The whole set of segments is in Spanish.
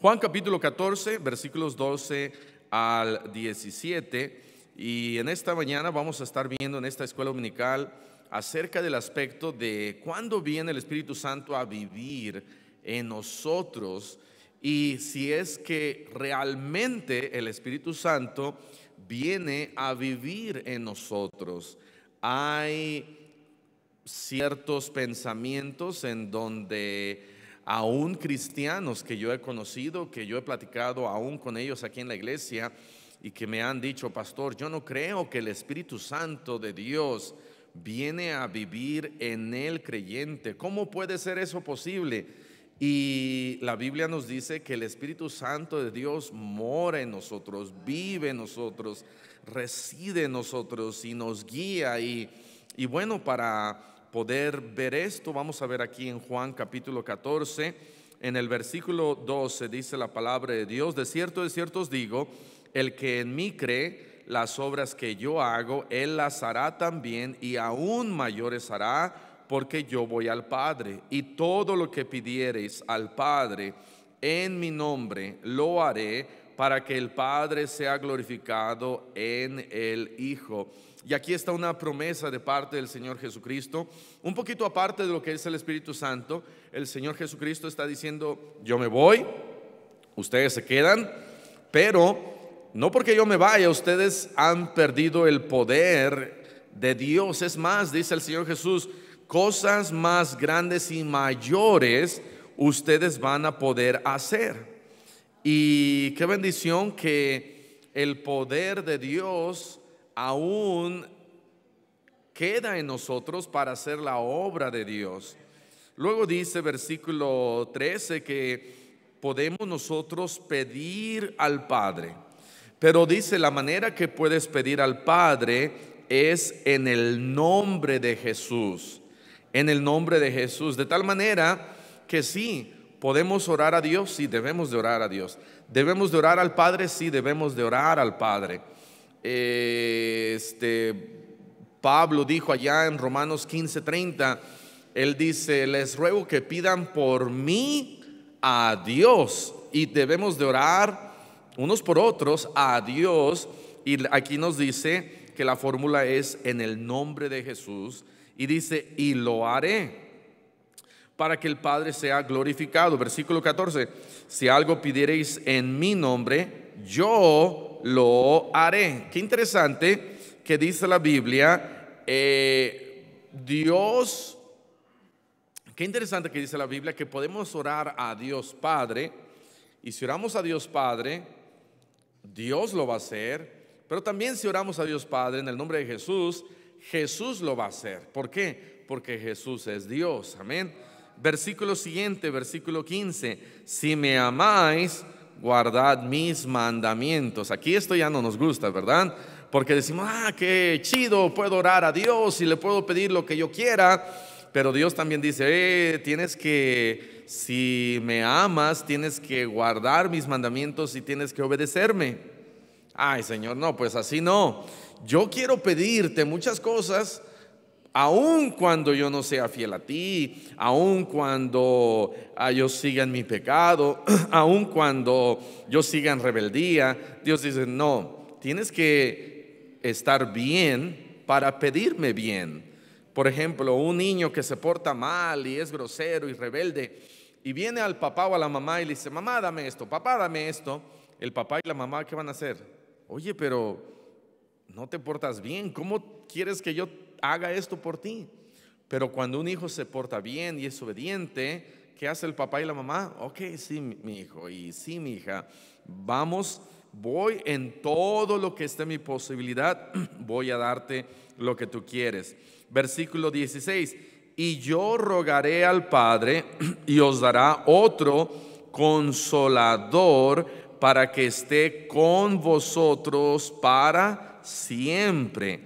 Juan capítulo 14, versículos 12 al 17. Y en esta mañana vamos a estar viendo en esta escuela dominical acerca del aspecto de cuándo viene el Espíritu Santo a vivir en nosotros y si es que realmente el Espíritu Santo viene a vivir en nosotros. Hay ciertos pensamientos en donde aún cristianos que yo he conocido, que yo he platicado aún con ellos aquí en la iglesia y que me han dicho: pastor, yo no creo que el Espíritu Santo de Dios viene a vivir en el creyente. ¿Cómo puede ser eso posible? Y la Biblia nos dice que el Espíritu Santo de Dios mora en nosotros, vive en nosotros, reside en nosotros y nos guía. Y bueno, para poder ver esto, vamos a ver aquí en Juan capítulo 14, en el versículo 12, dice la palabra de Dios: de cierto os digo, el que en mí cree, las obras que yo hago, él las hará también, y aún mayores hará, porque yo voy al Padre. Y todo lo que pidiereis al Padre en mi nombre, lo haré, para que el Padre sea glorificado en el Hijo. Y aquí está una promesa de parte del Señor Jesucristo, un poquito aparte de lo que es el Espíritu Santo. El Señor Jesucristo está diciendo: yo me voy, ustedes se quedan, pero no porque yo me vaya, ustedes han perdido el poder de Dios. Es más, dice el Señor Jesús, cosas más grandes y mayores ustedes van a poder hacer. Y qué bendición que el poder de Dios aún queda en nosotros para hacer la obra de Dios. Luego dice versículo 13 que podemos nosotros pedir al Padre, pero dice: la manera que puedes pedir al Padre es en el nombre de Jesús, en el nombre de Jesús, de tal manera que sí, podemos orar a Dios, sí, debemos de orar a Dios. Debemos de orar al Padre, sí, debemos de orar al Padre. Pablo dijo allá en Romanos 15:30, él dice: les ruego que pidan por mí a Dios. Y debemos de orar unos por otros a Dios. Y aquí nos dice que la fórmula es en el nombre de Jesús. Y dice: y lo haré, para que el Padre sea glorificado. Versículo 14: si algo pidiereis en mi nombre, yo lo haré. Qué interesante que dice la Biblia, Dios, qué interesante que dice la Biblia que podemos orar a Dios Padre, y si oramos a Dios Padre, Dios lo va a hacer. Pero también si oramos a Dios Padre en el nombre de Jesús, Jesús lo va a hacer. ¿Por qué? Porque Jesús es Dios. Amén. Versículo siguiente, versículo 15: si me amáis, guardad mis mandamientos. Aquí esto ya no nos gusta, ¿verdad? Porque decimos: qué chido, puedo orar a Dios y le puedo pedir lo que yo quiera. Pero Dios también dice: tienes que, si me amas, tienes que guardar mis mandamientos y tienes que obedecerme. Ay, Señor, no, pues así no. Yo quiero pedirte muchas cosas, aun cuando yo no sea fiel a ti, aun cuando yo siga en mi pecado, aun cuando yo siga en rebeldía. Dios dice: no, tienes que estar bien para pedirme bien. Por ejemplo, un niño que se porta mal y es grosero y rebelde, y viene al papá o a la mamá y le dice: mamá, dame esto, papá, dame esto. El papá y la mamá, ¿qué van a hacer? Oye, pero no te portas bien, ¿cómo quieres que yo haga esto por ti? Pero cuando un hijo se porta bien y es obediente, ¿qué hace el papá y la mamá? Ok, sí, mi hijo, y sí, mi hija, vamos, voy en todo lo que esté en mi posibilidad, voy a darte lo que tú quieres. Versículo 16: y yo rogaré al Padre y os dará otro consolador, para que esté con vosotros para siempre.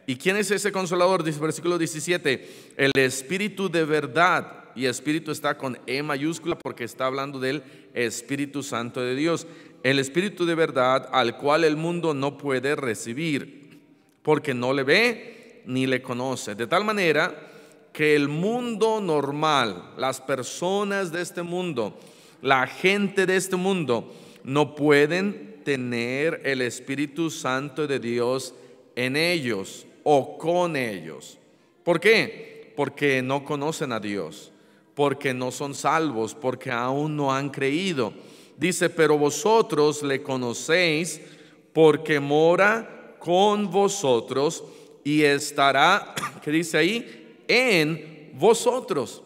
¿Y quién es ese consolador? Dice versículo 17: el Espíritu de verdad. Y Espíritu está con E mayúscula porque está hablando del Espíritu Santo de Dios. El Espíritu de verdad, al cual el mundo no puede recibir, porque no le ve ni le conoce. De tal manera que el mundo normal, las personas de este mundo, la gente de este mundo, no pueden tener el Espíritu Santo de Dios en ellos o con ellos. ¿Por qué? Porque no conocen a Dios, porque no son salvos, porque aún no han creído. Dice, pero vosotros le conocéis porque mora con vosotros y estará, ¿qué dice ahí? En vosotros.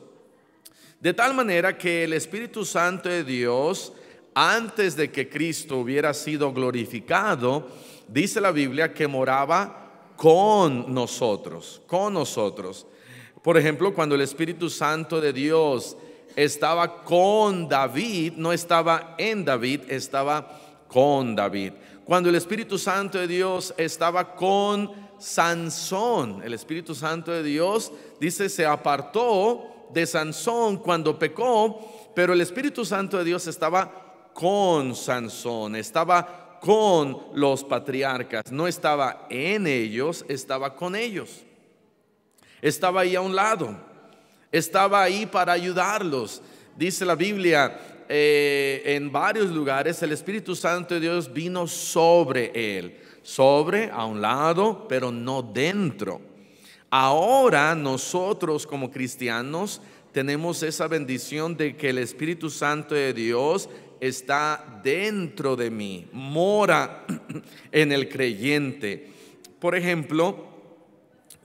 De tal manera que el Espíritu Santo de Dios, antes de que Cristo hubiera sido glorificado, dice la Biblia que moraba con nosotros, con nosotros. Por ejemplo, cuando el Espíritu Santo de Dios estaba con David, no estaba en David, estaba con David. Cuando el Espíritu Santo de Dios estaba con Sansón, el Espíritu Santo de Dios, dice, se apartó de Sansón cuando pecó, pero el Espíritu Santo de Dios estaba con Sansón, estaba con los patriarcas, no estaba en ellos, estaba con ellos. Estaba ahí a un lado, estaba ahí para ayudarlos. Dice la Biblia en varios lugares, el Espíritu Santo de Dios vino sobre él, sobre, a un lado, pero no dentro. Ahora nosotros como cristianos tenemos esa bendición de que el Espíritu Santo de Dios está dentro de mí, mora en el creyente. Por ejemplo,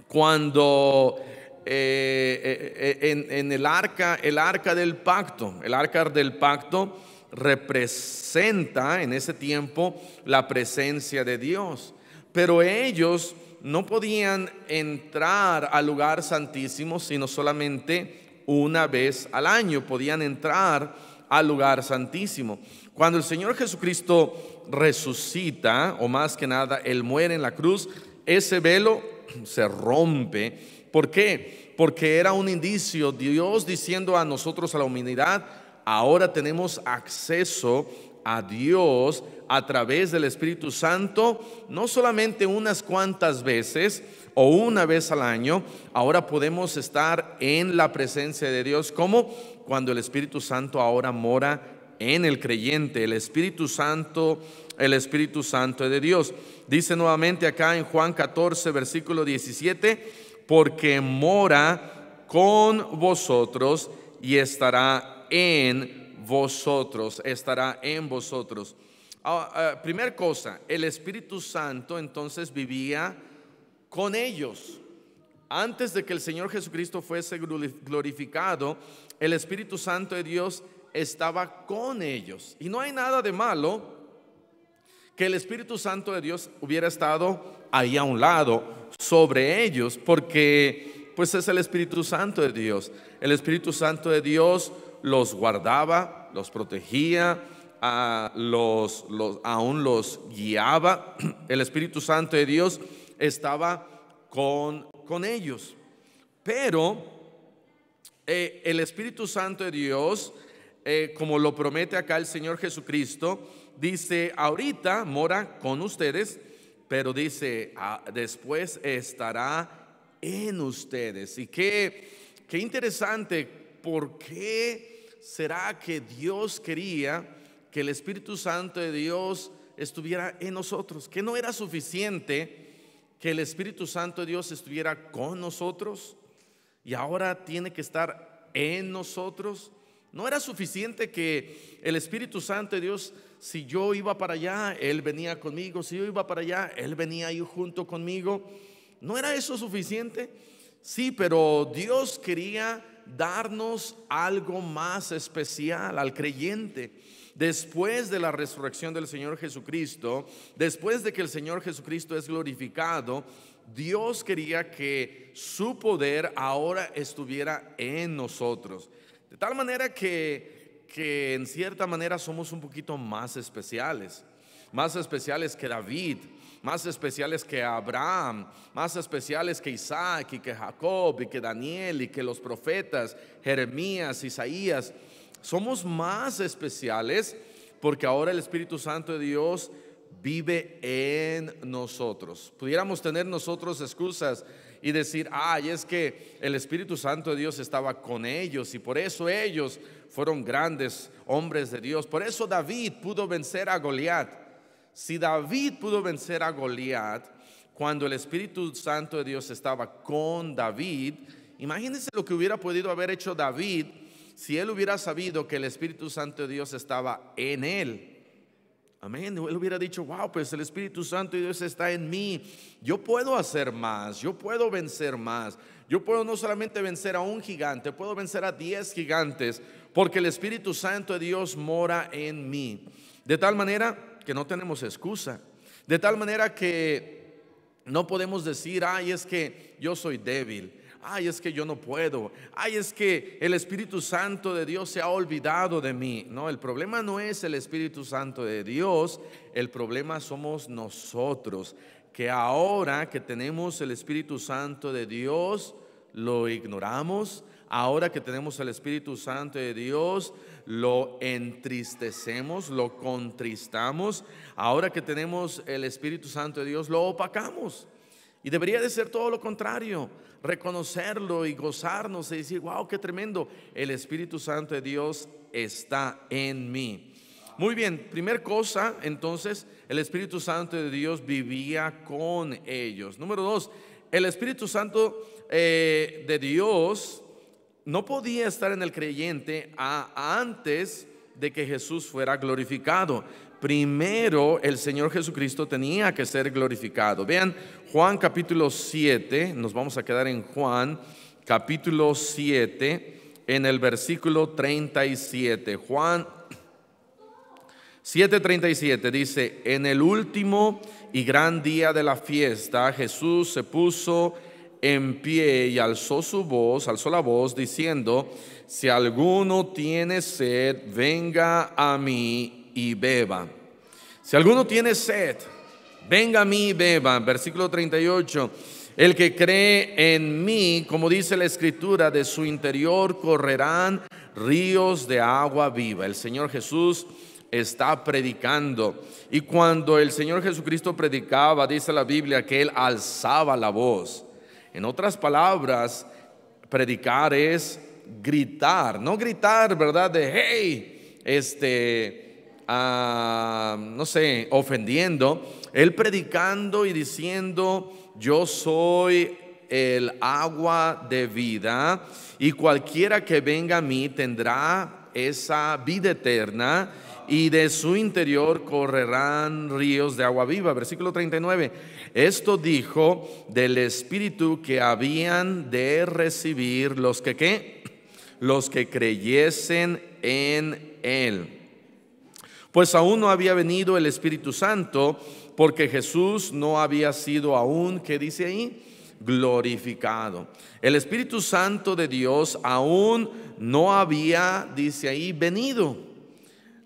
cuando en el arca del pacto representa en ese tiempo la presencia de Dios, pero ellos no podían entrar al lugar santísimo sino solamente una vez al año, podían entrar al lugar santísimo. Cuando el Señor Jesucristo resucita, o más que nada, Él muere en la cruz, ese velo se rompe. ¿Por qué? Porque era un indicio, Dios diciendo a nosotros, a la humanidad, ahora tenemos acceso a Dios a través del Espíritu Santo, no solamente unas cuantas veces o una vez al año, ahora podemos estar en la presencia de Dios. ¿Cómo? Cuando el Espíritu Santo ahora mora en el creyente, el Espíritu Santo de Dios. Dice nuevamente acá en Juan 14, versículo 17, porque mora con vosotros y estará en vosotros, Primera cosa, el Espíritu Santo entonces vivía con ellos. Antes de que el Señor Jesucristo fuese glorificado, el Espíritu Santo de Dios estaba con ellos. Y no hay nada de malo que el Espíritu Santo de Dios hubiera estado ahí a un lado sobre ellos, porque pues es el Espíritu Santo de Dios. El Espíritu Santo de Dios los guardaba, los protegía, aún los guiaba. El Espíritu Santo de Dios estaba con ellos. Pero el Espíritu Santo de Dios, como lo promete acá el Señor Jesucristo, dice, ahorita mora con ustedes, pero dice, después estará en ustedes. Y qué interesante, ¿por qué será que Dios quería que el Espíritu Santo de Dios estuviera en nosotros? ¿Que no era suficiente que el Espíritu Santo de Dios estuviera con nosotros y ahora tiene que estar en nosotros? ¿No era suficiente que el Espíritu Santo de Dios, si yo iba para allá, Él venía conmigo, si yo iba para allá, Él venía ahí junto conmigo? ¿No era eso suficiente? Sí, pero Dios quería darnos algo más especial al creyente. Después de la resurrección del Señor Jesucristo, después de que el Señor Jesucristo es glorificado, Dios quería que su poder ahora estuviera en nosotros. De tal manera que en cierta manera somos un poquito más especiales que David, más especiales que Abraham, más especiales que Isaac y que Jacob y que Daniel y que los profetas, Jeremías, Isaías. Somos más especiales porque ahora el Espíritu Santo de Dios vive en nosotros. Pudiéramos tener nosotros excusas y decir, ay, es que el Espíritu Santo de Dios estaba con ellos y por eso ellos fueron grandes hombres de Dios. Por eso David pudo vencer a Goliat. Si David pudo vencer a Goliat cuando el Espíritu Santo de Dios estaba con David, imagínense lo que hubiera podido haber hecho David si él hubiera sabido que el Espíritu Santo de Dios estaba en él. Amén. Él hubiera dicho, wow, pues el Espíritu Santo de Dios está en mí. Yo puedo hacer más, yo puedo vencer más. Yo puedo no solamente vencer a un gigante, puedo vencer a 10 gigantes, porque el Espíritu Santo de Dios mora en mí. De tal manera que no tenemos excusa. De tal manera que no podemos decir, ay, es que yo soy débil. Ay, es que yo no puedo. Ay, es que el Espíritu Santo de Dios se ha olvidado de mí. No, el problema no es el Espíritu Santo de Dios. El problema somos nosotros, que ahora que tenemos el Espíritu Santo de Dios, lo ignoramos. Ahora que tenemos el Espíritu Santo de Dios, lo entristecemos, lo contristamos. Ahora que tenemos el Espíritu Santo de Dios, lo opacamos. Y debería de ser todo lo contrario, reconocerlo y gozarnos y decir, wow, qué tremendo, el Espíritu Santo de Dios está en mí. Muy bien, primer cosa, entonces, el Espíritu Santo de Dios vivía con ellos. Número 2, el Espíritu Santo de Dios no podía estar en el creyente antes de que Jesús fuera glorificado. Primero el Señor Jesucristo tenía que ser glorificado. Vean Juan capítulo 7, nos vamos a quedar en Juan capítulo 7 en el versículo 37. Juan 7:37 dice, en el último y gran día de la fiesta, Jesús se puso en pie y alzó la voz diciendo, si alguno tiene sed, venga a mí y beba. Si alguno tiene sed, venga a mí y beba. Versículo 38, el que cree en mí, como dice la Escritura, de su interior correrán ríos de agua viva. El Señor Jesús está predicando, y cuando el Señor Jesucristo predicaba, dice la Biblia que Él alzaba la voz. En otras palabras, predicar es gritar, no gritar, ¿verdad? De hey, no sé, ofendiendo. Él predicando y diciendo, yo soy el agua de vida, y cualquiera que venga a mí tendrá esa vida eterna, y de su interior correrán ríos de agua viva. Versículo 39, esto dijo del Espíritu que habían de recibir los que ¿qué? Los que creyesen en Él. Pues aún no había venido el Espíritu Santo, porque Jesús no había sido aún, ¿qué dice ahí? Glorificado. El Espíritu Santo de Dios aún no había, dice ahí, venido.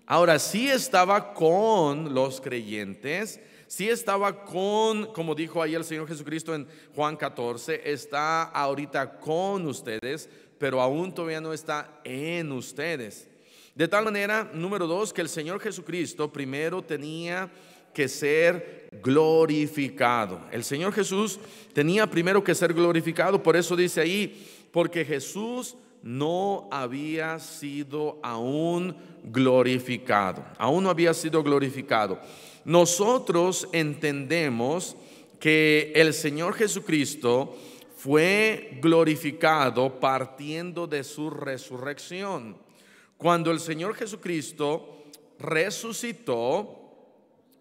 Ahora sí estaba con los creyentes, sí estaba con, como dijo ahí el Señor Jesucristo en Juan 14, está ahorita con ustedes, pero aún todavía no está en ustedes. De tal manera, número 2, que el Señor Jesucristo primero tenía que ser glorificado. El Señor Jesús tenía primero que ser glorificado. Por eso dice ahí, porque Jesús no había sido aún glorificado. Aún no había sido glorificado. Nosotros entendemos que el Señor Jesucristo fue glorificado partiendo de su resurrección. Cuando el Señor Jesucristo resucitó,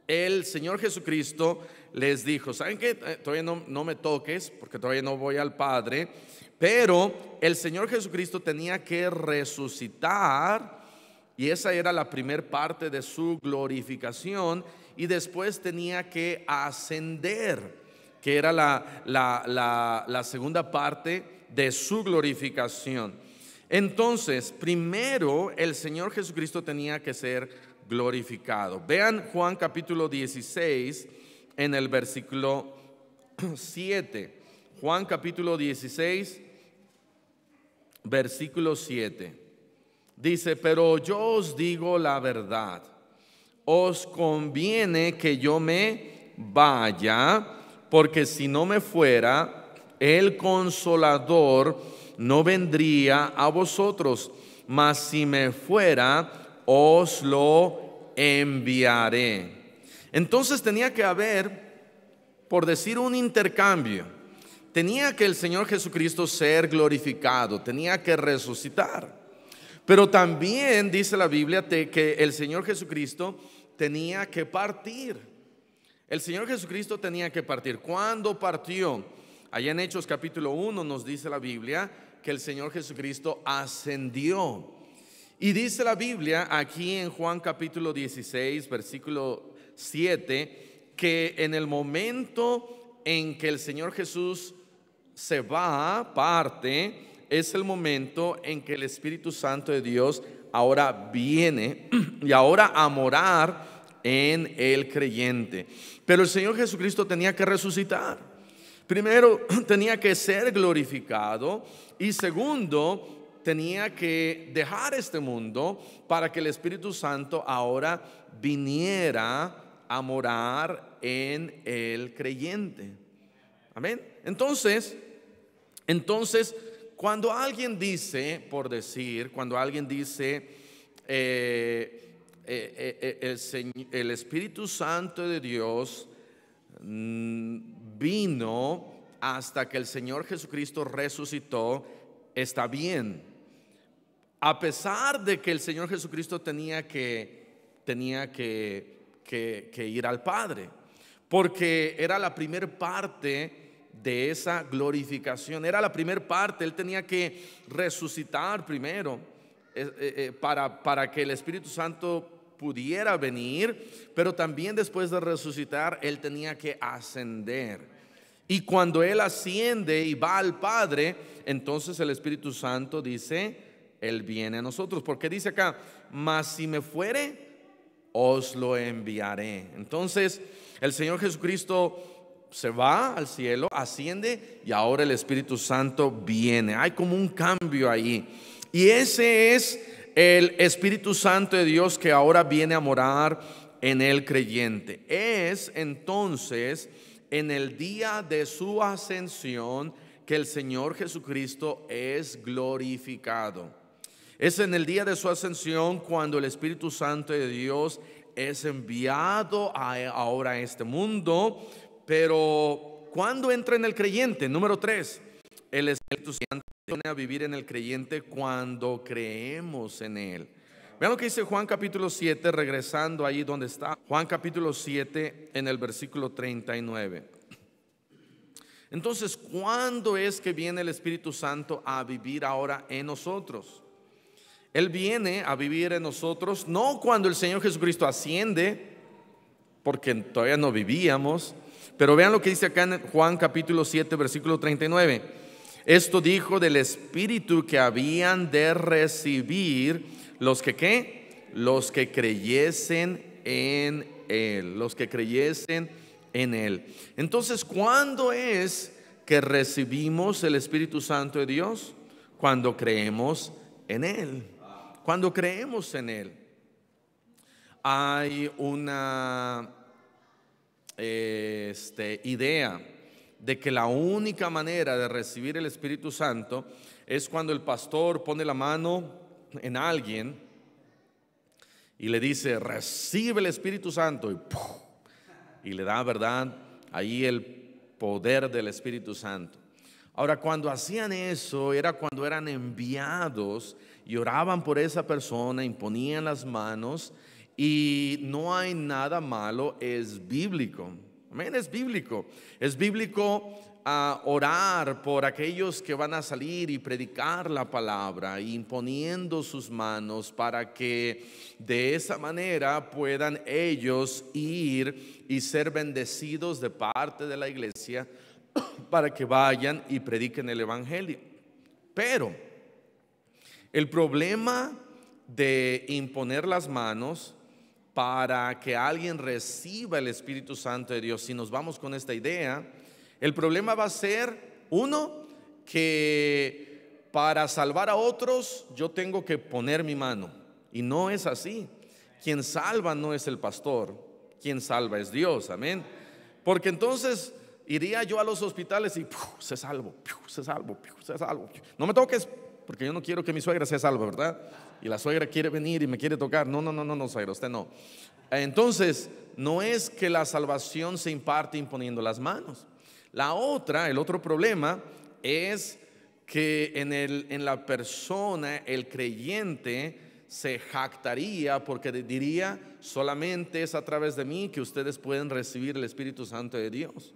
el Señor Jesucristo les dijo, ¿saben qué? Todavía no me toques, porque todavía no voy al Padre. Pero el Señor Jesucristo tenía que resucitar, y esa era la primer parte de su glorificación, y después tenía que ascender, que era la segunda parte de su glorificación. Entonces, primero el Señor Jesucristo tenía que ser glorificado. Vean Juan capítulo 16 en el versículo 7. Juan capítulo 16, versículo 7. Dice, pero yo os digo la verdad, os conviene que yo me vaya, porque si no me fuera, el Consolador no vendría a vosotros, mas si me fuera, os lo enviaré. Entonces tenía que haber, por decir, un intercambio. Tenía que el Señor Jesucristo ser glorificado, tenía que resucitar. Pero también dice la Biblia que el Señor Jesucristo tenía que partir. El Señor Jesucristo tenía que partir. ¿Cuándo partió? Allá en Hechos capítulo 1 nos dice la Biblia que el Señor Jesucristo ascendió. Y dice la Biblia aquí en Juan capítulo 16, versículo 7, que en el momento en que el Señor Jesús se va, parte, es el momento en que el Espíritu Santo de Dios ahora viene y ahora a morar en el creyente. Pero el Señor Jesucristo tenía que resucitar. Primero, tenía que ser glorificado, y segundo, tenía que dejar este mundo para que el Espíritu Santo ahora viniera a morar en el creyente. Amén. Entonces, cuando alguien dice, por decir, cuando alguien dice el Espíritu Santo de Dios vino hasta que el Señor Jesucristo resucitó, está bien. A pesar de que el Señor Jesucristo tenía que ir al Padre, porque era la primera parte de esa glorificación, era la primera parte. Él tenía que resucitar primero para que el Espíritu Santo pudiera venir, pero también después de resucitar Él tenía que ascender. Y cuando Él asciende y va al Padre, entonces el Espíritu Santo dice, Él viene a nosotros, porque dice acá, mas si me fuere, os lo enviaré. Entonces el Señor Jesucristo se va al cielo, asciende, y ahora el Espíritu Santo viene. Hay como un cambio ahí. Y ese es el Espíritu Santo de Dios que ahora viene a morar en el creyente. Es entonces en el día de su ascensión que el Señor Jesucristo es glorificado. Es en el día de su ascensión cuando el Espíritu Santo de Dios es enviado ahora a este mundo. Pero ¿cuándo entra en el creyente? Número 3, el Espíritu Santo viene a vivir en el creyente cuando creemos en Él. Vean lo que dice Juan capítulo 7, regresando ahí donde está. Juan capítulo 7 en el versículo 39. Entonces, ¿cuándo es que viene el Espíritu Santo a vivir ahora en nosotros? Él viene a vivir en nosotros no cuando el Señor Jesucristo asciende, porque todavía no vivíamos. Pero vean lo que dice acá en Juan capítulo 7, versículo 39. Esto dijo del Espíritu que habían de recibir los que ¿qué? Los que creyesen en Él. Los que creyesen en Él. Entonces, ¿cuándo es que recibimos el Espíritu Santo de Dios? Cuando creemos en Él. Cuando creemos en Él. Hay una idea de que la única manera de recibir el Espíritu Santo es cuando el pastor pone la mano en alguien y le dice, recibe el Espíritu Santo, y le da, ¿verdad?, ahí el poder del Espíritu Santo. Ahora, cuando hacían eso era cuando eran enviados y oraban por esa persona, imponían las manos. Y no hay nada malo, es bíblico. Amén, es bíblico. Es bíblico orar por aquellos que van a salir y predicar la palabra, imponiendo sus manos para que de esa manera puedan ellos ir y ser bendecidos de parte de la iglesia para que vayan y prediquen el evangelio. Pero el problema de imponer las manos para que alguien reciba el Espíritu Santo de Dios, si nos vamos con esta idea, el problema va a ser, uno, que para salvar a otros yo tengo que poner mi mano, y no es así. Quien salva no es el pastor, quien salva es Dios, amén. Porque entonces iría yo a los hospitales y se salvo, se salvo, se salvo. No me toques, porque yo no quiero que mi suegra sea salva, ¿verdad? Y la suegra quiere venir y me quiere tocar. No, no, no, no, no, suegra, usted no. Entonces, no es que la salvación se imparte imponiendo las manos. El otro problema es que en la persona, el creyente se jactaría porque diría: solamente es a través de mí que ustedes pueden recibir el Espíritu Santo de Dios.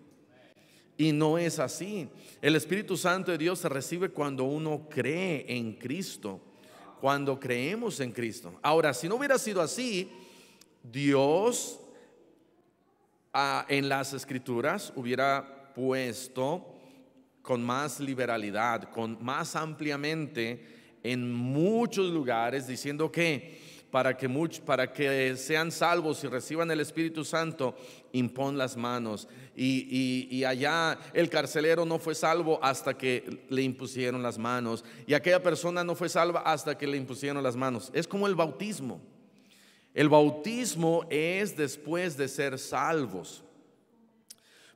Y no es así. El Espíritu Santo de Dios se recibe cuando uno cree en Cristo, cuando creemos en Cristo. Ahora, si no hubiera sido así, Dios en las Escrituras hubiera puesto con más liberalidad, con más ampliamente en muchos lugares, diciendo que para que sean salvos y reciban el Espíritu Santo, impon las manos. Y allá el carcelero no fue salvo hasta que le impusieron las manos, y aquella persona no fue salva hasta que le impusieron las manos. Es como el bautismo. El bautismo es después de ser salvos.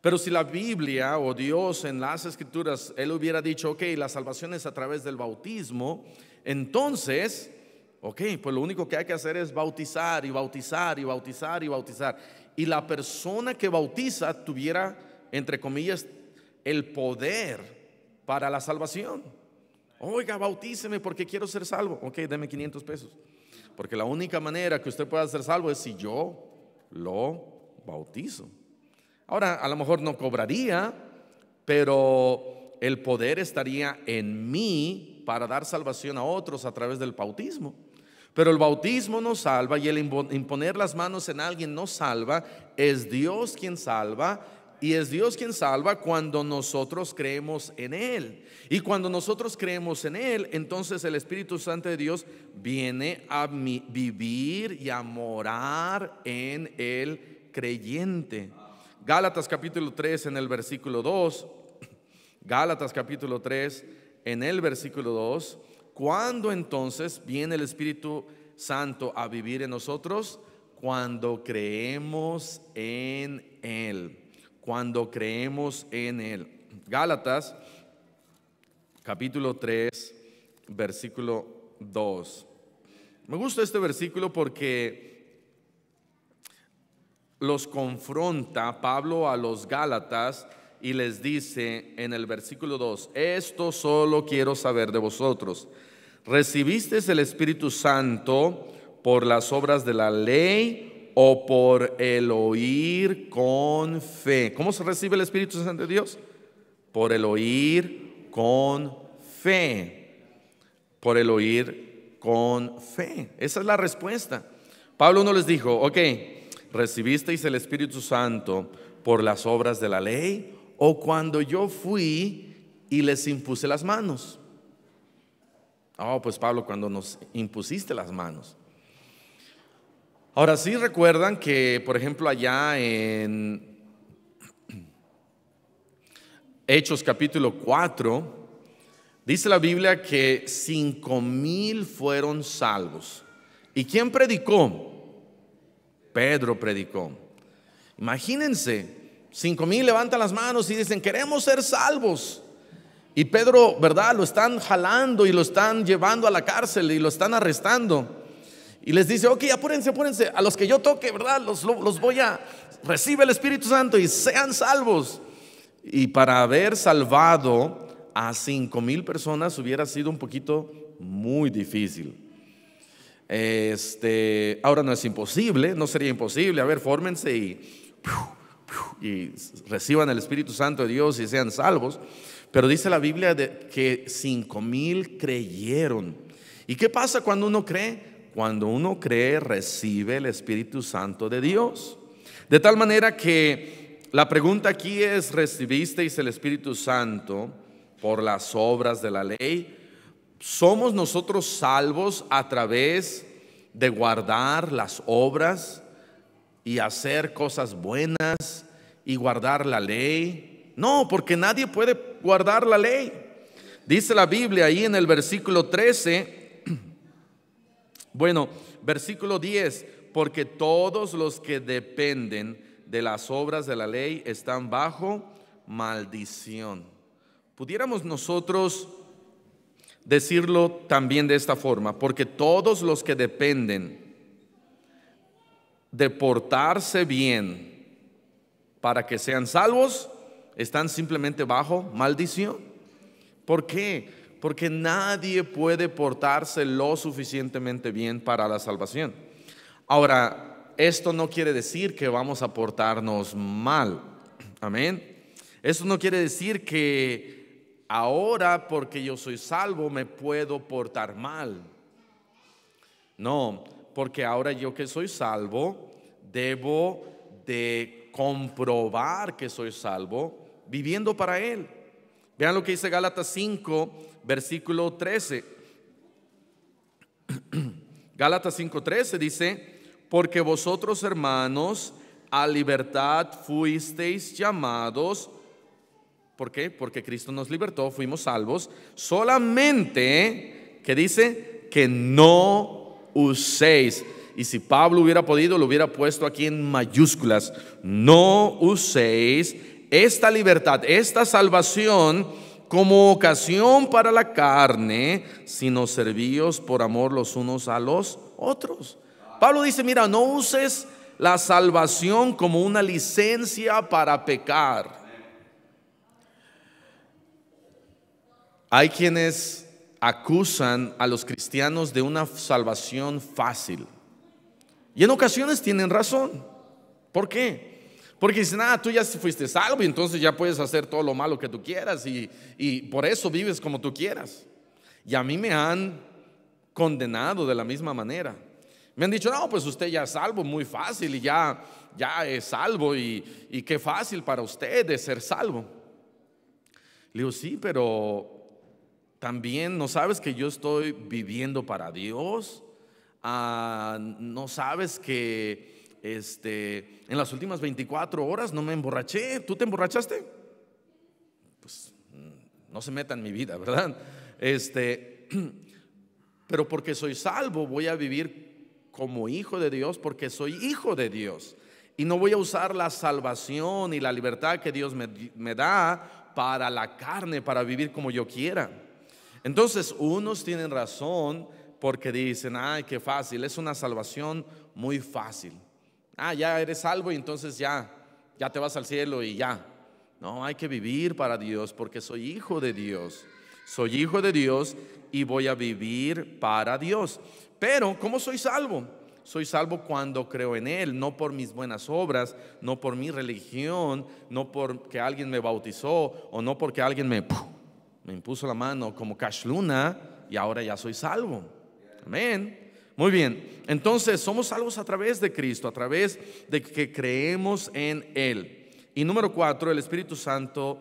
Pero si la Biblia o Dios en las Escrituras, Él hubiera dicho: ok, la salvación es a través del bautismo, entonces, ok, pues lo único que hay que hacer es bautizar y bautizar y bautizar y bautizar. Y la persona que bautiza tuviera, entre comillas, el poder para la salvación. Oiga, bautíceme porque quiero ser salvo. Ok, deme 500 pesos. Porque la única manera que usted pueda ser salvo es si yo lo bautizo. Ahora, a lo mejor no cobraría, pero el poder estaría en mí para dar salvación a otros a través del bautismo. Pero el bautismo no salva, y el imponer las manos en alguien no salva. Es Dios quien salva, y es Dios quien salva cuando nosotros creemos en Él. Y cuando nosotros creemos en Él, entonces el Espíritu Santo de Dios viene a vivir y a morar en el creyente. Gálatas capítulo 3 en el versículo 2. Gálatas capítulo 3 en el versículo 2. ¿Cuándo entonces viene el Espíritu Santo a vivir en nosotros? Cuando creemos en Él. Cuando creemos en Él. Gálatas capítulo 3 versículo 2. Me gusta este versículo porque los confronta Pablo a los Gálatas y les dice en el versículo 2: esto solo quiero saber de vosotros: ¿recibisteis el Espíritu Santo por las obras de la ley o por el oír con fe? ¿Cómo se recibe el Espíritu Santo de Dios? Por el oír con fe. Por el oír con fe. Esa es la respuesta. Pablo no les dijo: ok, ¿recibisteis el Espíritu Santo por las obras de la ley o cuando yo fui y les impuse las manos? Pues Pablo, cuando nos impusiste las manos. Ahora sí recuerdan que, por ejemplo, allá en Hechos capítulo 4, dice la Biblia que 5,000 fueron salvos. ¿Y quién predicó? Pedro predicó. Imagínense, 5,000 levantan las manos y dicen: queremos ser salvos. Y Pedro, ¿verdad? Lo están jalando y lo están llevando a la cárcel y lo están arrestando. Y les dice: ok, apúrense, apúrense, a los que yo toque, ¿verdad? Los voy a, recibe el Espíritu Santo y sean salvos. Y para haber salvado a 5,000 personas hubiera sido un poquito muy difícil. Ahora no es imposible, no sería imposible. A ver, fórmense y reciban el Espíritu Santo de Dios y sean salvos. Pero dice la Biblia que 5,000 creyeron. ¿Y qué pasa cuando uno cree? Cuando uno cree, recibe el Espíritu Santo de Dios. De tal manera que la pregunta aquí es: ¿recibisteis el Espíritu Santo por las obras de la ley? ¿Somos nosotros salvos a través de guardar las obras y hacer cosas buenas y guardar la ley? No, porque nadie puede guardar la ley. Dice la Biblia ahí en el versículo 13, versículo 10: porque todos los que dependen de las obras de la ley están bajo maldición. Pudiéramos nosotros decirlo también de esta forma, porque todos los que dependen de portarse bien para que sean salvos, están simplemente bajo maldición. ¿Por qué? Porque nadie puede portarse lo suficientemente bien para la salvación. Ahora, esto no quiere decir que vamos a portarnos mal. Amén. Eso no quiere decir que ahora, porque yo soy salvo, me puedo portar mal. No, porque ahora yo que soy salvo, debo de comprobar que soy salvo viviendo para Él. Vean lo que dice Gálatas 5, versículo 13. Gálatas 5:13 dice: porque vosotros, hermanos, a libertad fuisteis llamados. ¿Por qué? Porque Cristo nos libertó, fuimos salvos. Solamente, que dice, que no uséis. Y si Pablo hubiera podido, lo hubiera puesto aquí en mayúsculas: no uséis esta libertad, esta salvación, como ocasión para la carne, sino servíos por amor los unos a los otros. Pablo dice: mira, no uses la salvación como una licencia para pecar. Hay quienes acusan a los cristianos de una salvación fácil, y en ocasiones tienen razón. ¿Por qué? Porque dicen: tú ya fuiste salvo y entonces ya puedes hacer todo lo malo que tú quieras y por eso vives como tú quieras. Y a mí me han condenado de la misma manera. Me han dicho: no, pues usted ya es salvo, muy fácil, y ya es salvo, y qué fácil para usted de ser salvo. Le digo: sí, pero también no sabes que yo estoy viviendo para Dios. No sabes que en las últimas 24 horas no me emborraché. ¿Tú te emborrachaste? Pues no se meta en mi vida, ¿verdad? Pero porque soy salvo, voy a vivir como hijo de Dios, porque soy hijo de Dios, y no voy a usar la salvación y la libertad que Dios me da para la carne, para vivir como yo quiera. Entonces, unos tienen razón porque dicen: ay, qué fácil, es una salvación muy fácil. Ya eres salvo y entonces ya te vas al cielo y ya. No, hay que vivir para Dios, porque soy hijo de Dios. Soy hijo de Dios y voy a vivir para Dios. Pero, ¿cómo soy salvo? Soy salvo cuando creo en Él, no por mis buenas obras, no por mi religión, no porque alguien me bautizó, o no porque alguien me impuso la mano como Cash Luna y ahora ya soy salvo. Amén. Muy bien, entonces somos salvos a través de Cristo, a través de que creemos en Él. Y número 4, el Espíritu Santo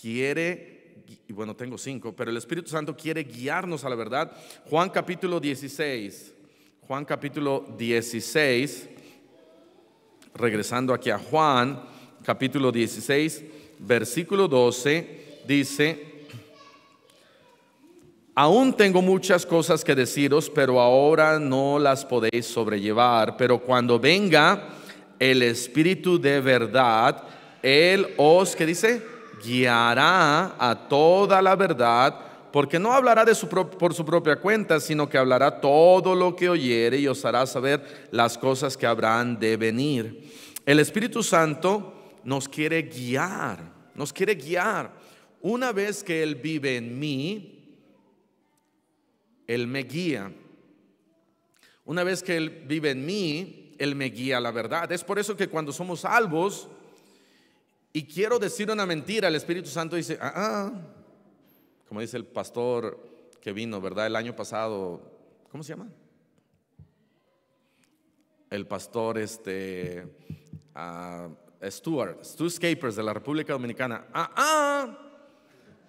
quiere, y bueno, tengo 5, pero el Espíritu Santo quiere guiarnos a la verdad. Juan capítulo 16, regresando aquí a Juan capítulo 16, versículo 12, dice: aún tengo muchas cosas que deciros, pero ahora no las podéis sobrellevar. Pero cuando venga el Espíritu de verdad, Él os, ¿qué dice? Guiará a toda la verdad, porque no hablará por su propia cuenta, sino que hablará todo lo que oyere y os hará saber las cosas que habrán de venir. El Espíritu Santo nos quiere guiar, nos quiere guiar. Una vez que Él vive en mí, Él me guía. Una vez que Él vive en mí, Él me guía a la verdad. Es por eso que cuando somos salvos y quiero decir una mentira, el Espíritu Santo dice: como dice el pastor que vino, ¿verdad? El año pasado, ¿cómo se llama? El pastor Stuart Scapers, de la República Dominicana.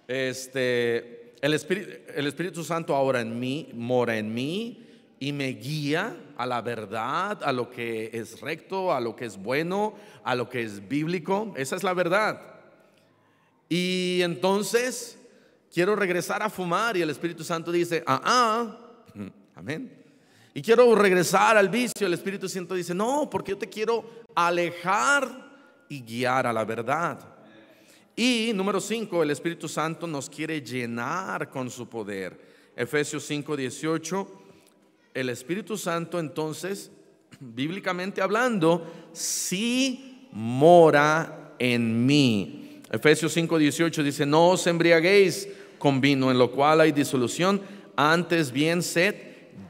El Espíritu Santo ahora en mí, mora en mí y me guía a la verdad, a lo que es recto, a lo que es bueno, a lo que es bíblico. Esa es la verdad. Y entonces quiero regresar a fumar y el Espíritu Santo dice: amén. Y quiero regresar al vicio, el Espíritu Santo dice: no, porque yo te quiero alejar y guiar a la verdad. Y número 5, el Espíritu Santo nos quiere llenar con su poder. Efesios 5:18, el Espíritu Santo entonces, bíblicamente hablando, sí mora en mí. Efesios 5:18 dice: no os embriaguéis con vino, en lo cual hay disolución, antes bien sed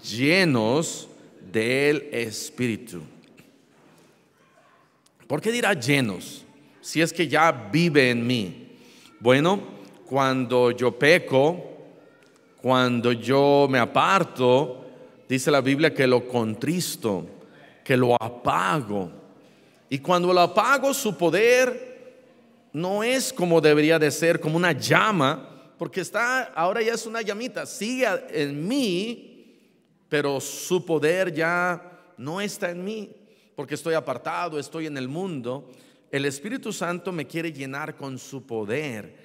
llenos del Espíritu. ¿Por qué dirá llenos? Si es que ya vive en mí. Bueno, cuando yo peco, cuando yo me aparto, dice la Biblia que lo contristo, que lo apago. Y cuando lo apago, su poder no es como debería de ser, como una llama, porque ahora ya es una llamita, sigue en mí, pero su poder ya no está en mí, porque estoy apartado, estoy en el mundo. El Espíritu Santo me quiere llenar con su poder.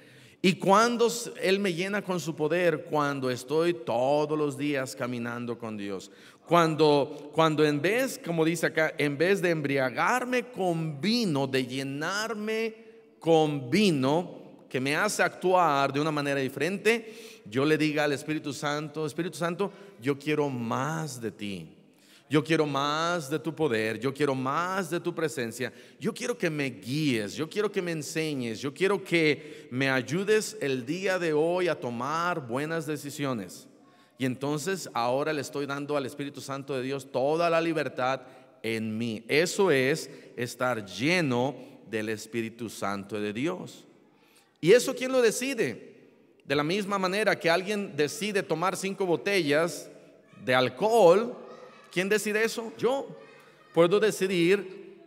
Y cuando Él me llena con su poder, cuando estoy todos los días caminando con Dios, cuando en vez, como dice acá, en vez de embriagarme con vino, de llenarme con vino que me hace actuar de una manera diferente, yo le diga al Espíritu Santo: Espíritu Santo, yo quiero más de ti. Yo quiero más de tu poder, yo quiero más de tu presencia, yo quiero que me guíes, yo quiero que me enseñes, yo quiero que me ayudes el día de hoy a tomar buenas decisiones. Y entonces ahora le estoy dando al Espíritu Santo de Dios toda la libertad en mí. Eso es estar lleno del Espíritu Santo de Dios. ¿Y eso quién lo decide? De la misma manera que alguien decide tomar 5 botellas de alcohol, ¿quién decide eso? Yo. Puedo decidir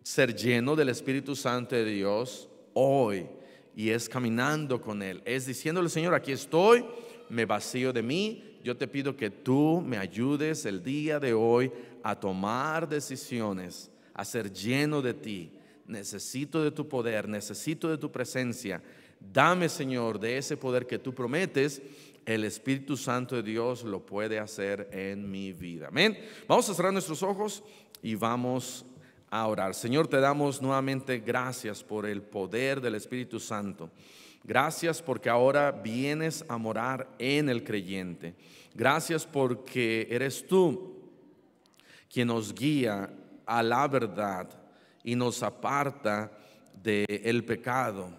ser lleno del Espíritu Santo de Dios hoy, y es caminando con Él, es diciéndole: Señor, aquí estoy, me vacío de mí, yo te pido que tú me ayudes el día de hoy a tomar decisiones, a ser lleno de ti. Necesito de tu poder, necesito de tu presencia. Dame, Señor, de ese poder que tú prometes. El Espíritu Santo de Dios lo puede hacer en mi vida. Amén. Vamos a cerrar nuestros ojos y vamos a orar. Señor, te damos nuevamente gracias por el poder del Espíritu Santo. Gracias porque ahora vienes a morar en el creyente. Gracias porque eres tú quien nos guía a la verdad y nos aparta del pecado.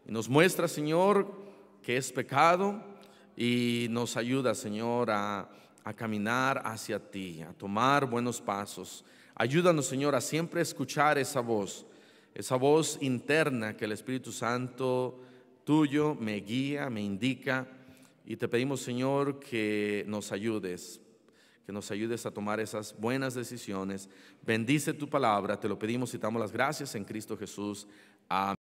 Y nos muestra, Señor, que es pecado, y nos ayuda, Señor, a caminar hacia ti, a tomar buenos pasos. Ayúdanos, Señor, a siempre escuchar esa voz interna que el Espíritu Santo tuyo me guía, me indica. Y te pedimos, Señor, que nos ayudes a tomar esas buenas decisiones. Bendice tu palabra, te lo pedimos y te damos las gracias en Cristo Jesús. Amén.